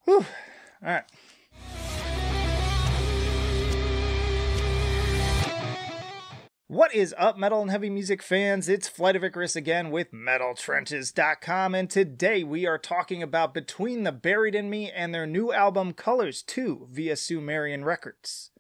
Whew. Alright. What is up, metal and heavy music fans? It's Flight of Icarus again with MetalTrenches.com, and today we are talking about Between the Buried in Me and their new album Colors 2 via Sumerian Records.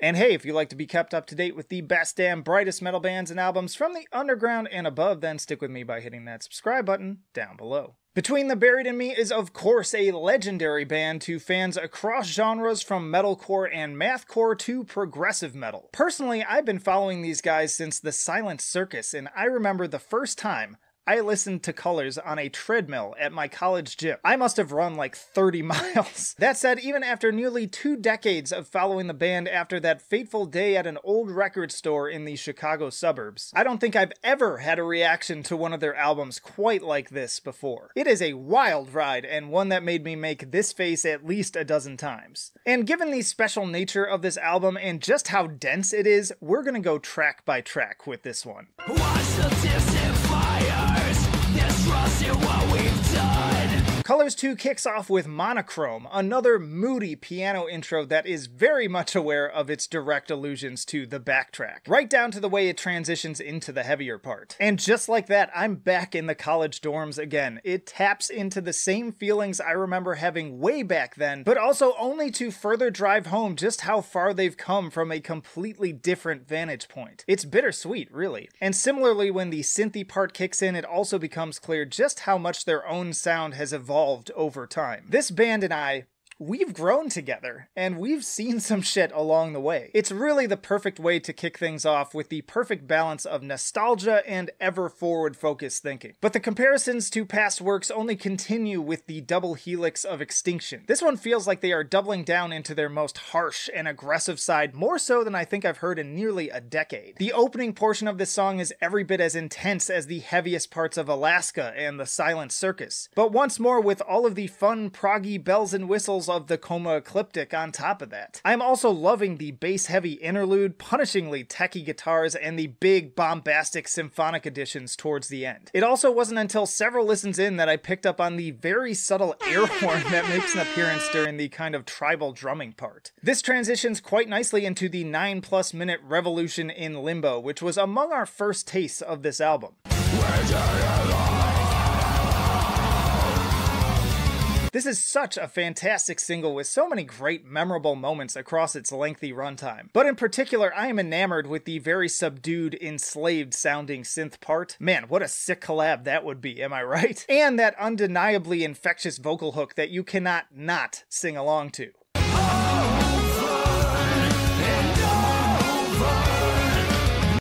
And hey, if you like to be kept up to date with the best damn brightest metal bands and albums from the underground and above, then stick with me by hitting that subscribe button down below. Between the Buried in Me is of course a legendary band to fans across genres from metalcore and mathcore to progressive metal. Personally, I've been following these guys since the Silent Circus, and I remember the first time I listened to Colors on a treadmill at my college gym. I must have run like 30 miles. That said, even after nearly 2 decades of following the band after that fateful day at an old record store in the Chicago suburbs, I don't think I've ever had a reaction to one of their albums quite like this before. It is a wild ride, and one that made me make this face at least a dozen times. And given the special nature of this album and just how dense it is, we're gonna go track by track with this one. Watch the distant fires, distrust in what we've done. Colors 2 kicks off with Monochrome, another moody piano intro that is very much aware of its direct allusions to the backtrack, right down to the way it transitions into the heavier part. And just like that, I'm back in the college dorms again. It taps into the same feelings I remember having way back then, but also only to further drive home just how far they've come from a completely different vantage point. It's bittersweet, really. And similarly, when the synthy part kicks in, it also becomes clear just how much their own sound has evolved over time. This band and we've grown together, and we've seen some shit along the way. It's really the perfect way to kick things off with the perfect balance of nostalgia and ever forward-focused thinking. But the comparisons to past works only continue with the double helix of Extinction. This one feels like they are doubling down into their most harsh and aggressive side, more so than I think I've heard in nearly a decade. The opening portion of this song is every bit as intense as the heaviest parts of Alaska and the Silent Circus, but once more with all of the fun, proggy bells and whistles of the Coma Ecliptic on top of that. I'm also loving the bass-heavy interlude, punishingly techy guitars, and the big, bombastic symphonic additions towards the end. It also wasn't until several listens in that I picked up on the very subtle air horn that makes an appearance during the kind of tribal drumming part. This transitions quite nicely into the 9+ minute revolution in Limbo, which was among our first tastes of this album. This is such a fantastic single with so many great memorable moments across its lengthy runtime. But in particular, I am enamored with the very subdued, enslaved sounding synth part. Man, what a sick collab that would be, am I right? And that undeniably infectious vocal hook that you cannot not sing along to.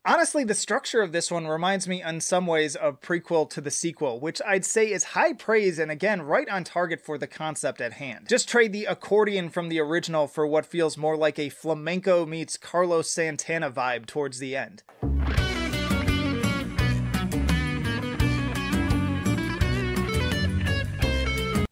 Honestly, the structure of this one reminds me in some ways of prequel to the sequel, which I'd say is high praise and again right on target for the concept at hand. Just trade the accordion from the original for what feels more like a flamenco meets Carlos Santana vibe towards the end.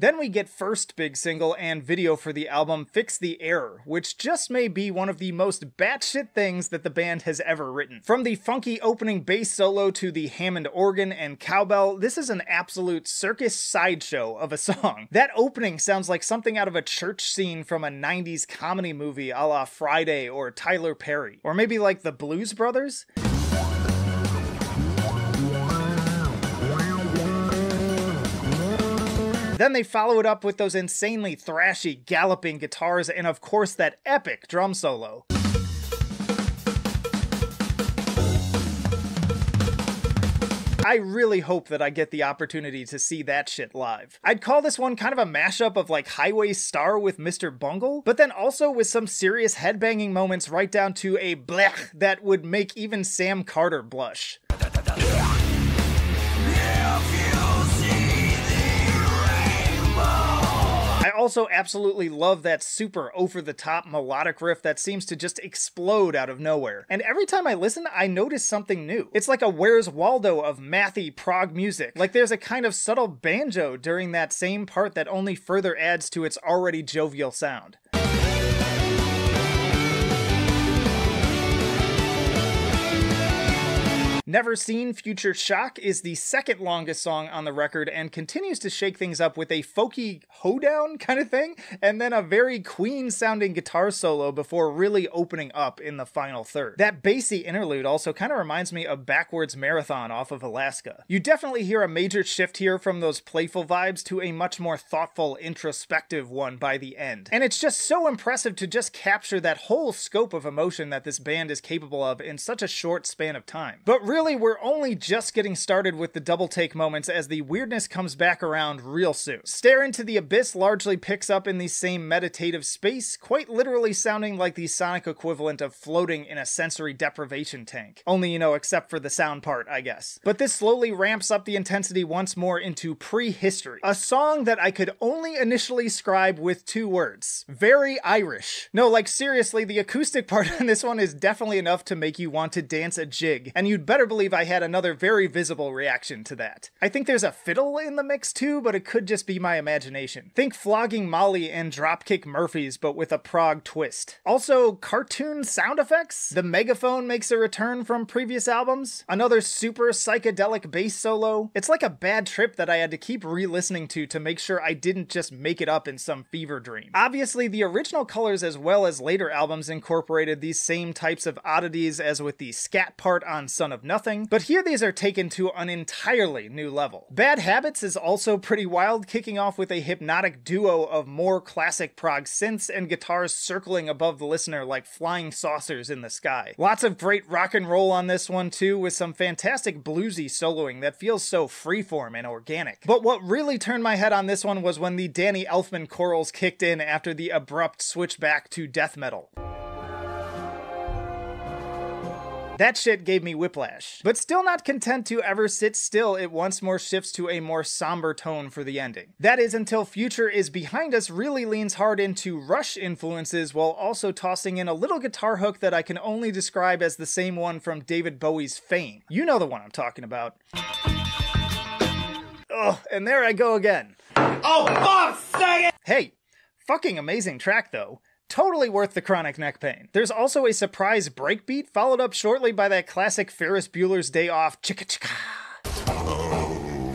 Then we get first big single and video for the album, Fix the Error, which just may be one of the most batshit things that the band has ever written. From the funky opening bass solo to the Hammond organ and cowbell, this is an absolute circus sideshow of a song. That opening sounds like something out of a church scene from a 90s comedy movie a la Friday or Tyler Perry. Or maybe like the Blues Brothers? Then they follow it up with those insanely thrashy, galloping guitars and of course that epic drum solo. I really hope that I get the opportunity to see that shit live. I'd call this one kind of a mashup of like Highway Star with Mr. Bungle, but then also with some serious headbanging moments right down to a blech that would make even Sam Carter blush. I also absolutely love that super over-the-top melodic riff that seems to just explode out of nowhere. And every time I listen, I notice something new. It's like a Where's Waldo of mathy prog music. Like there's a kind of subtle banjo during that same part that only further adds to its already jovial sound. Never Seen Future Shock is the second longest song on the record and continues to shake things up with a folky hoedown kind of thing, and then a very Queen-sounding guitar solo before really opening up in the final third. That bassy interlude also kind of reminds me of Backwards Marathon off of Alaska. You definitely hear a major shift here from those playful vibes to a much more thoughtful, introspective one by the end. And it's just so impressive to just capture that whole scope of emotion that this band is capable of in such a short span of time. But really, we're only just getting started with the double take moments as the weirdness comes back around real soon. Stare Into the Abyss largely picks up in the same meditative space, quite literally sounding like the sonic equivalent of floating in a sensory deprivation tank. Only, except for the sound part, I guess. But this slowly ramps up the intensity once more into Prehistory, a song that I could only initially describe with 2 words. Very Irish. No, like seriously, the acoustic part on this one is definitely enough to make you want to dance a jig, and you'd better believe I had another very visible reaction to that. I think there's a fiddle in the mix too, but it could just be my imagination. Think Flogging Molly and Dropkick Murphys, but with a prog twist. Also, cartoon sound effects? The megaphone makes a return from previous albums. Another super psychedelic bass solo. It's like a bad trip that I had to keep re-listening to make sure I didn't just make it up in some fever dream. Obviously, the original Colors as well as later albums incorporated these same types of oddities as with the scat part on Son of Nothing, but here these are taken to an entirely new level. Bad Habits is also pretty wild, kicking off with a hypnotic duo of more classic prog synths and guitars circling above the listener like flying saucers in the sky. Lots of great rock and roll on this one too, with some fantastic bluesy soloing that feels so freeform and organic. But what really turned my head on this one was when the Danny Elfman chorals kicked in after the abrupt switch back to death metal. That shit gave me whiplash. But still not content to ever sit still, it once more shifts to a more somber tone for the ending. That is until Future Is Behind Us really leans hard into Rush influences while also tossing in a little guitar hook that I can only describe as the same one from David Bowie's Fame. You know the one I'm talking about. Oh, and there I go again. Oh, fuck's sake! Hey, fucking amazing track though. Totally worth the chronic neck pain. There's also a surprise breakbeat followed up shortly by that classic Ferris Bueller's Day Off chicka chicka. Oh,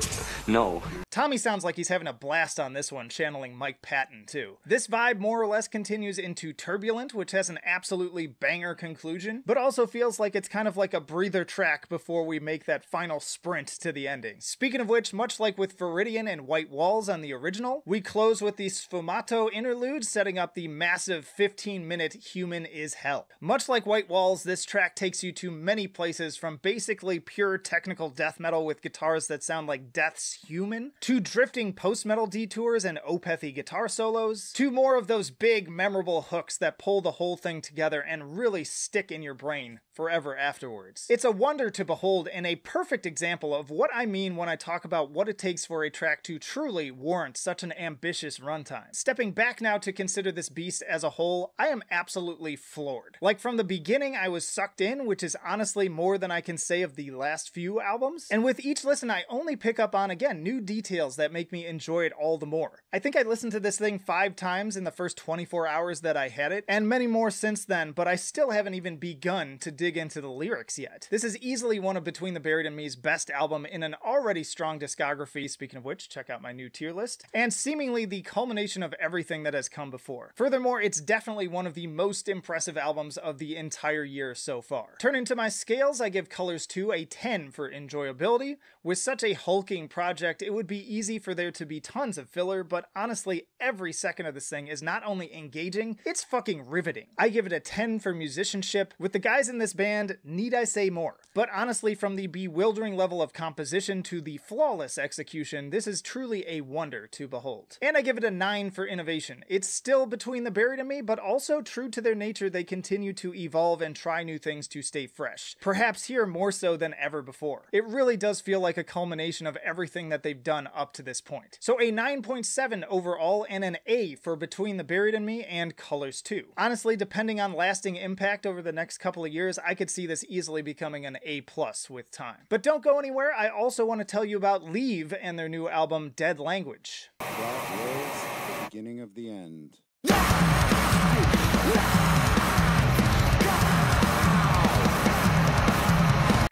yeah. No. Tommy sounds like he's having a blast on this one, channeling Mike Patton too. This vibe more or less continues into Turbulent, which has an absolutely banger conclusion, but also feels like it's kind of like a breather track before we make that final sprint to the ending. Speaking of which, much like with Viridian and White Walls on the original, we close with the Sfumato interlude, setting up the massive 15-minute Human Is Hell. Much like White Walls, this track takes you to many places, from basically pure technical death metal with guitars that sound like Death's Human, to drifting post-metal detours and opethy guitar solos, to more of those big, memorable hooks that pull the whole thing together and really stick in your brain forever afterwards. It's a wonder to behold and a perfect example of what I mean when I talk about what it takes for a track to truly warrant such an ambitious runtime. Stepping back now to consider this beast as a whole, I am absolutely floored. Like from the beginning, I was sucked in, which is honestly more than I can say of the last few albums, and with each listen I only pick up on, again, new details that make me enjoy it all the more. I think I listened to this thing 5 times in the first 24 hours that I had it, and many more since then, but I still haven't even begun to dig into the lyrics yet. This is easily one of Between the Buried and Me's best album in an already strong discography, speaking of which, check out my new tier list, and seemingly the culmination of everything that has come before. Furthermore, it's definitely one of the most impressive albums of the entire year so far. Turning to my scales, I give Colors 2 a 10 for enjoyability. With such a hulking project, it would be easy for there to be tons of filler, but honestly, every second of this thing is not only engaging, it's fucking riveting. I give it a 10 for musicianship. With the guys in this band, need I say more? But honestly, from the bewildering level of composition to the flawless execution, this is truly a wonder to behold. And I give it a 9 for innovation. It's still Between the Buried and Me, but also true to their nature, they continue to evolve and try new things to stay fresh. Perhaps here more so than ever before. It really does feel like a culmination of everything that they've done up to this point. So a 9.7 overall and an A for Between the Buried and Me and Colors 2. Honestly, depending on lasting impact over the next couple of years, I could see this easily becoming an A+ with time. But don't go anywhere, I also want to tell you about Leave and their new album Dead Language. That was the beginning of the end.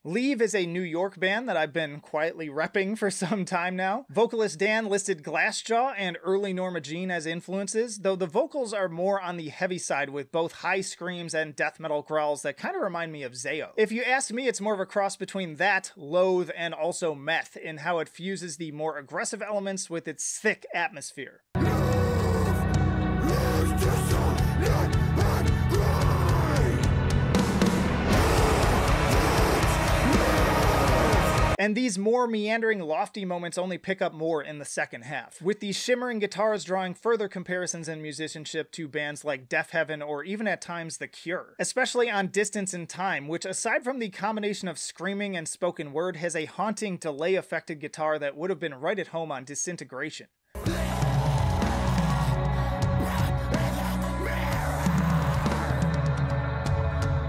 Leave is a New York band that I've been quietly repping for some time now. Vocalist Dan listed Glassjaw and early Norma Jean as influences, though the vocals are more on the heavy side with both high screams and death metal growls that kind of remind me of Zao. If you ask me, it's more of a cross between that, Loathe, and also Meth in how it fuses the more aggressive elements with its thick atmosphere. And these more meandering, lofty moments only pick up more in the second half, with these shimmering guitars drawing further comparisons in musicianship to bands like Death Heaven or even at times The Cure, especially on Distance in Time, which aside from the combination of screaming and spoken word has a haunting delay-affected guitar that would have been right at home on Disintegration.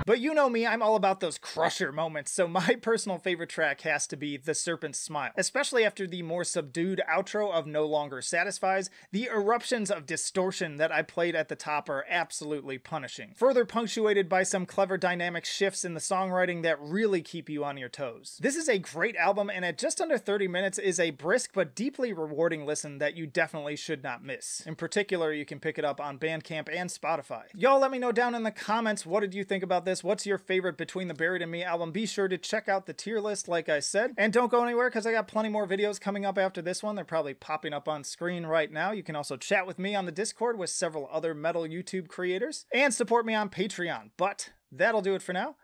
But you know me, I'm all about those crusher moments, so my personal favorite track has to be The Serpent's Smile. Especially after the more subdued outro of No Longer Satisfies, the eruptions of distortion that I played at the top are absolutely punishing. Further punctuated by some clever dynamic shifts in the songwriting that really keep you on your toes. This is a great album, and at just under 30 minutes is a brisk but deeply rewarding listen that you definitely should not miss. In particular, you can pick it up on Bandcamp and Spotify. Y'all let me know down in the comments, what did you think about this? What's your favorite Between the Buried and Me album? Be sure to check out the tier list like I said. And don't go anywhere because I got plenty more videos coming up after this one. They're probably popping up on screen right now. You can also chat with me on the Discord with several other metal YouTube creators. And support me on Patreon. But that'll do it for now.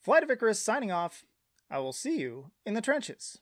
Flight of Icarus signing off. I will see you in the trenches.